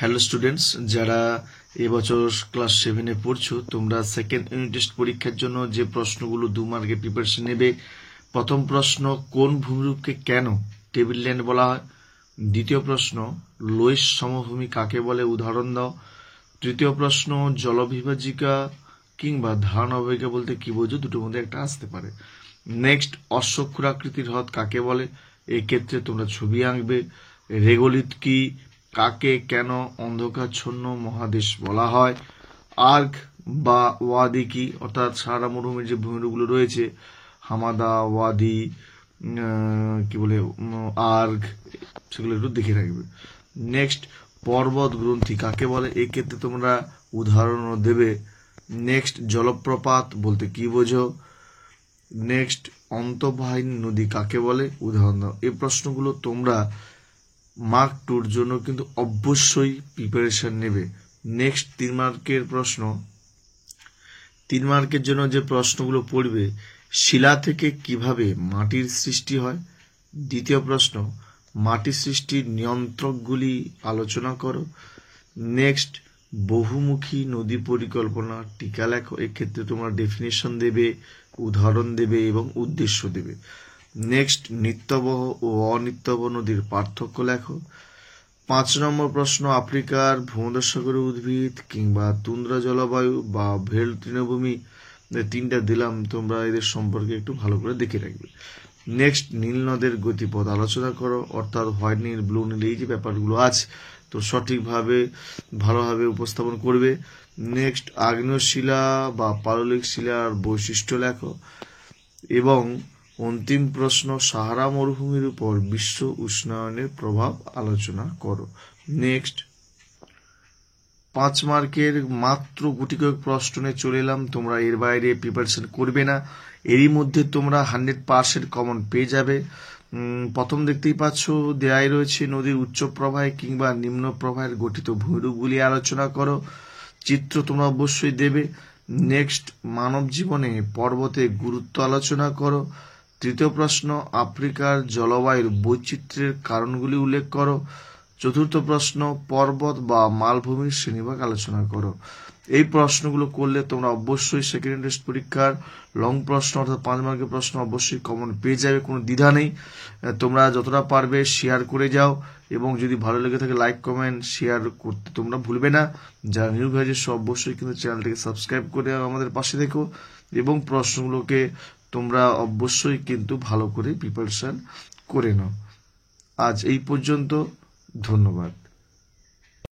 Hello students, যারা এবছর class 7-এ পড়ছো, তোমরা সেকেন্ড ইউনিট টেস্ট পরীক্ষার জন্য যে প্রশ্নগুলো 2 মার্কে প্রিপারেশন নেবে। প্রথম প্রশ্ন, কোন ভূমিরূপকে কেন টেবিল ল্যান্ড বলা হয়? দ্বিতীয় প্রশ্ন, লোয়েস সমভূমি কাকে বলে, উদাহরণ দাও। তৃতীয় প্রশ্ন, জলবিভাজিকা কিংবা ধারণ অববাহিকা বলতে কি বোঝো? দুটোর মধ্যে একটা আসতে পারে। নেক্সট, অশ্বক্ষুরাকৃতির হ্রদ কাকে বলে? এই ক্ষেত্রে তোমরা ছবি আঁকবে। রেগোলিথ কি? কাকে কেন অন্ধকারচ্ছন্ন মহাদেশ বলা হয়? আর্ক বা ওয়াদি কি? অর্থাৎ সাহারা মরুভূমির যে ভূমিরূপগুলো রয়েছে, হামাদা, ওয়াদি, কি বলে, আর্ক, সেগুলো একটু দেখে রাখবে। নেক্সট, পর্বত গ্রন্থি কাকে বলে? এই ক্ষেত্রে তোমরা উদাহরণও দেবে। নেক্সট, জলপ্রপাত বলতে কি বোঝো? নেক্সট, অন্তর্বাহিনী নদী কাকে বলে? উদাহরণ দাও। এই প্রশ্নগুলো তোমরা মার্ক 2-র জন্য কিন্তু অবশ্যই প্রিপারেশন নেবে। নেক্সট, 3 মার্কের প্রশ্ন। 3 মার্কের জন্য যে প্রশ্নগুলো পড়বে, শিলা থেকে কিভাবে মাটির সৃষ্টি হয়? দ্বিতীয় প্রশ্ন, মাটি সৃষ্টির নিয়ন্ত্রকগুলি আলোচনা করো। নেক্সট, বহুমুখী নদী পরিকল্পনা টিকা লেখো। এক্ষেত্রে তোমরা ডেফিনেশন দেবে, উদাহরণ দেবে এবং উদ্দেশ্য দেবে। নেক্সট, নিত্যবহ ও অনিত্যবহ নদীর পার্থক্য লেখো। 5 নম্বর প্রশ্ন, আফ্রিকার ভূমধ্যসাগরীয় উদ্ভিদ কিংবা তুন্দ্রা জলবায়ু বা ভেল তৃণভূমি, 3টা দিলাম, তোমরা এদের সম্পর্কে একটু ভালো করে দেখে রাখবে। নেক্সট, নীল নদের গতিপথ আলোচনা করো, অর্থাৎ হোয়াইট নীল, ব্লু নীল, এই যে ব্যাপারগুলো আছে তো সঠিকভাবে ভালোভাবে উপস্থাপন করবে। নেক্সট, আগ্নেয় শিলা বা পাললিক শিলার বৈশিষ্ট্য লেখো। এবং অন্তিম প্রশ্ন, সাহারা মরুভূমির উপর বিশ্ব উষ্ণায়নের প্রভাব আলোচনা করো। নেক্সট, 5 মার্কের মাত্র গুটি কয়েক প্রশ্ন নিয়ে চলে এলাম। তোমরা এর বাইরে প্রিপারেশন করবে না, এরই মধ্যে তোমরা 100% কমন পেয়ে যাবে। প্রথম দেখতেই পাচ্ছ, দেয়াই রয়েছে নদীর উচ্চ প্রবাহে কিংবা নিম্ন প্রবাহের গঠিত ভূমিরূপগুলি আলোচনা করো। চিত্র তোমরা অবশ্যই দেবে। নেক্সট, মানব জীবনে পর্বতের গুরুত্ব আলোচনা করো। তৃতীয় প্রশ্ন, আফ্রিকার জলবায়ুর বৈচিত্র্যের কারণগুলি উল্লেখ করো। চতুর্থ প্রশ্ন, পর্বত বা মালভূমির শ্রেণীভাগ আলোচনা করো। এই প্রশ্নগুলো করলে তোমরা অবশ্যই সেকেন্ড টেস্ট পরীক্ষার লং প্রশ্ন অর্থাৎ 5 মার্কের প্রশ্ন অবশ্যই কমন পেয়ে যাবে, কোনো দ্বিধা নেই। তোমরা যতটা পারবে শেয়ার করে যাও, এবং যদি ভালো লেগে থাকে লাইক কমেন্ট শেয়ার করতে তোমরা ভুলবে না। যারা নিউ ভিউয়ার্স অবশ্যই কিন্তু চ্যানেলটিকে সাবস্ক্রাইব করে আমাদের পাশে দেখো, এবং প্রশ্নগুলোকে তোমরা অবশ্যই কিন্তু ভালো করে প্রিপারেশন করে নাও। আজ এই পর্যন্ত, ধন্যবাদ।